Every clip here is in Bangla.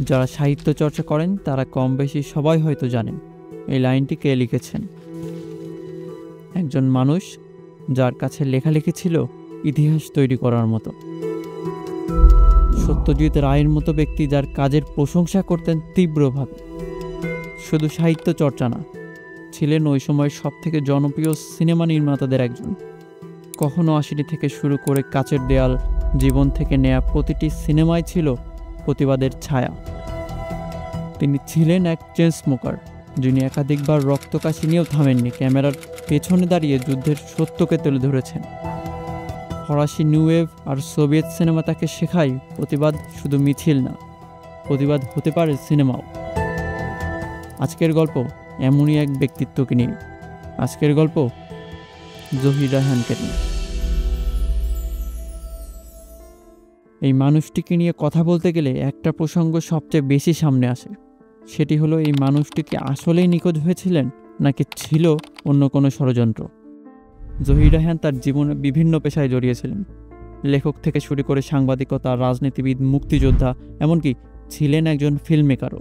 যারা সাহিত্য চর্চা করেন তারা কম বেশি সবাই হয়তো জানেন এই লাইনটি কে লিখেছেন। একজন মানুষ যার কাছে লেখালেখি ছিল ইতিহাস তৈরি করার মতো। সত্যজিৎ রায়ের মতো ব্যক্তি যার কাজের প্রশংসা করতেন তীব্রভাবে। শুধু সাহিত্য চর্চা না, ছিলেন ওই সময়ের সবথেকে জনপ্রিয় সিনেমা নির্মাতাদের একজন। কখনো ৮০ থেকে শুরু করে কাচের দেয়াল, জীবন থেকে নেয়া প্রতিটি সিনেমায় ছিল প্রতিবাদের ছায়া। তিনি ছিলেন এক চেন স্মোকার, যিনি একাধিকবার রক্তকাশি নিয়েও থামেননি। ক্যামেরার পেছনে দাঁড়িয়ে যুদ্ধের সত্যকে তুলে ধরেছেন। ফরাসি নিউ ওয়েভ আর সোভিয়েত সিনেমা তাকে শেখায় প্রতিবাদ শুধু মিছিল না, প্রতিবাদ হতে পারে সিনেমাও। আজকের গল্প এমনই এক ব্যক্তিত্বকে নিয়ে। আজকের গল্প জহির রায়হানকে নিয়ে। এই মানুষটিকে নিয়ে কথা বলতে গেলে একটা প্রসঙ্গ সবচেয়ে বেশি সামনে আসে। সেটি হলো এই মানুষটিকে আসলেই নিখোঁজ হয়েছিলেন নাকি ছিল অন্য কোনো ষড়যন্ত্র। জহির রায়হান তার জীবনে বিভিন্ন পেশায় জড়িয়েছিলেন। লেখক থেকে শুরু করে সাংবাদিকতা, রাজনীতিবিদ, মুক্তিযোদ্ধা, এমনকি ছিলেন একজন ফিল্ম মেকারও।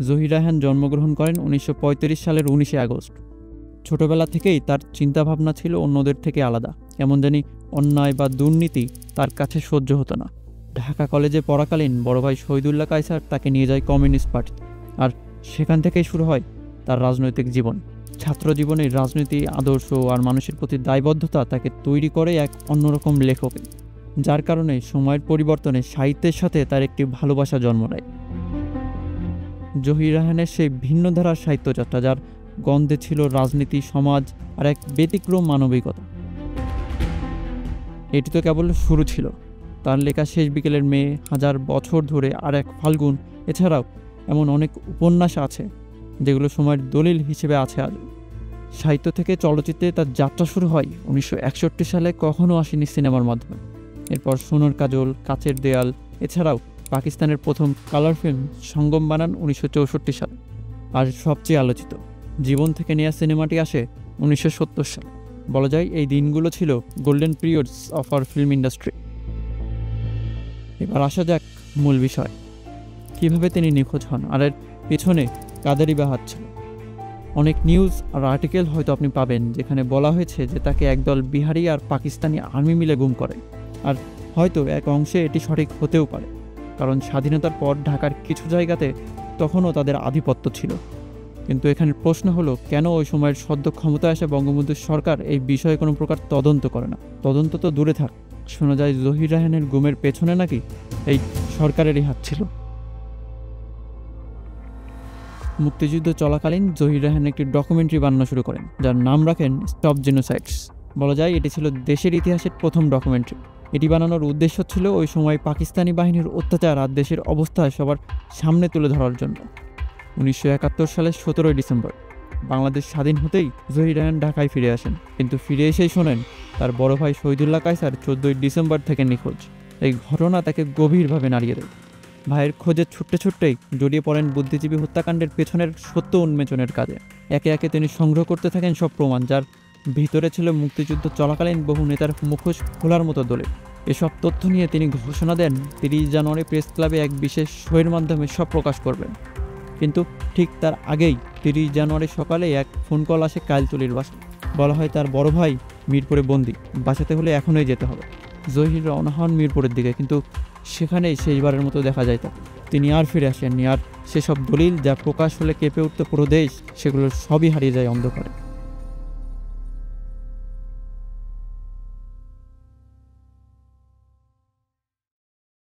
জহির রায়হান জন্মগ্রহণ করেন ১৯৩৫ সালের ১৯ আগস্ট। ছোটবেলা থেকেই তার চিন্তাভাবনা ছিল অন্যদের থেকে আলাদা। কেমন জানি অন্যায় বা দুর্নীতি তার কাছে সহ্য হতো না। ঢাকা কলেজে পড়াকালীন বড় ভাই শহীদুল্লাহ কায়সার তাকে নিয়ে যায় কমিউনিস্ট পার্টি, আর সেখান থেকেই শুরু হয় তার রাজনৈতিক জীবন। ছাত্র জীবনের রাজনীতি, আদর্শ আর মানুষের প্রতি দায়বদ্ধতা তাকে তৈরি করে এক অন্যরকম লেখকে, যার কারণে সময়ের পরিবর্তনে সাহিত্যের সাথে তার একটি ভালোবাসা জন্ম নেয়। জহির রায়হানের সেই ভিন্ন ধারার সাহিত্যযাত্রা, যার গন্ধে ছিল রাজনীতি, সমাজ আর এক ব্যতিক্রম মানবিকতা। এটি তো কেবল শুরু ছিল। তার লেখা শেষ বিকেলের মেয়ে, হাজার বছর ধরে, আর এক ফাল্গুন, এছাড়াও এমন অনেক উপন্যাস আছে যেগুলো সময়ের দলিল হিসেবে আছে আজ। সাহিত্য থেকে চলচ্চিত্রে তার যাত্রা শুরু হয় ১৯৬১ সালে কখনো আসেনি সিনেমার মাধ্যমে। এরপর সোনার কাজল, কাচের দেয়াল, এছাড়াও পাকিস্তানের প্রথম কালার ফিল্ম সঙ্গম বানান ১৯৬৪ সালে। আর সবচেয়ে আলোচিত জীবন থেকে নেয়া সিনেমাটি আসে ১৯৭০ সালে। বলা যায় এই দিনগুলো ছিল golden periods of our film industry. এবার আসা যাক মূল বিষয়, কীভাবে তিনি নিখোঁজ হন আর এর পেছনে কাদেরই বা হাত ছিল। অনেক নিউজ আর আর্টিকেল হয়তো আপনি পাবেন যেখানে বলা হয়েছে যে তাকে একদল বিহারি আর পাকিস্তানি আর্মি মিলে গুম করে। আর হয়তো এক অংশে এটি সঠিক হতেও পারে, কারণ স্বাধীনতার পর ঢাকার কিছু জায়গাতে তখনও তাদের আধিপত্য ছিল। কিন্তু এখানে প্রশ্ন হলো, কেন ওই সময়ের সদ্য ক্ষমতায় আসা বঙ্গবন্ধুর সরকার এই বিষয়ে কোনো প্রকার তদন্ত করে না? তদন্ত তো দূরে থাক, শোনা যায় জহির রায়হানের গুমের পেছনে নাকি এই সরকারেরই হাত ছিল। মুক্তিযুদ্ধ চলাকালীন জহির রায়হান একটি ডকুমেন্টারি বানানো শুরু করেন, যার নাম রাখেন স্টপ জেনোসাইডস। বলা যায় এটি ছিল দেশের ইতিহাসের প্রথম ডকুমেন্টারি। এটি বানানোর উদ্দেশ্য ছিল ওই সময় পাকিস্তানি বাহিনীর অত্যাচার আর দেশের অবস্থা সবার সামনে তুলে ধরার জন্য। ১৯৭১ সালের ১৭ ডিসেম্বর বাংলাদেশ স্বাধীন হতেই জহির রায়হান ঢাকায় ফিরে আসেন, কিন্তু ফিরে এসেই শোনেন তার বড় ভাই শহীদুল্লাহ কায়সার ১৪ ডিসেম্বর থেকে নিখোঁজ। এই ঘটনা তাকে গভীরভাবে নাড়িয়ে দেয়। ভাইয়ের খোঁজে ছুটতে ছুটতেই জড়িয়ে পড়েন বুদ্ধিজীবী হত্যাকাণ্ডের পেছনের সত্য উন্মোচনের কাজে। একে একে তিনি সংগ্রহ করতে থাকেন সব প্রমাণ, যার ভিতরে ছিল মুক্তিযুদ্ধ চলাকালীন বহু নেতার মুখোশ খোলার মতো দলিল। এসব তথ্য নিয়ে তিনি ঘোষণা দেন ৩০ জানুয়ারি প্রেস ক্লাবে এক বিশেষ শোয়ের মাধ্যমে সব প্রকাশ করবেন। কিন্তু ঠিক তার আগেই ৩০ জানুয়ারি সকালে এক ফোন কল আসে কাইলতলির বাসায়। বলা হয় তার বড় ভাই মিরপুরে বন্দি, বাঁচাতে হলে এখনই যেতে হবে। জহির রওনা হন মিরপুরের দিকে, কিন্তু সেখানেই শেষবারের মতো দেখা যায় তাকে। তিনি আর ফিরে আসেননি, আর সেসব দলিল যা প্রকাশ হলে কেঁপে উঠতে পুরো দেশ, সেগুলো সবই হারিয়ে যায় অন্ধকারে।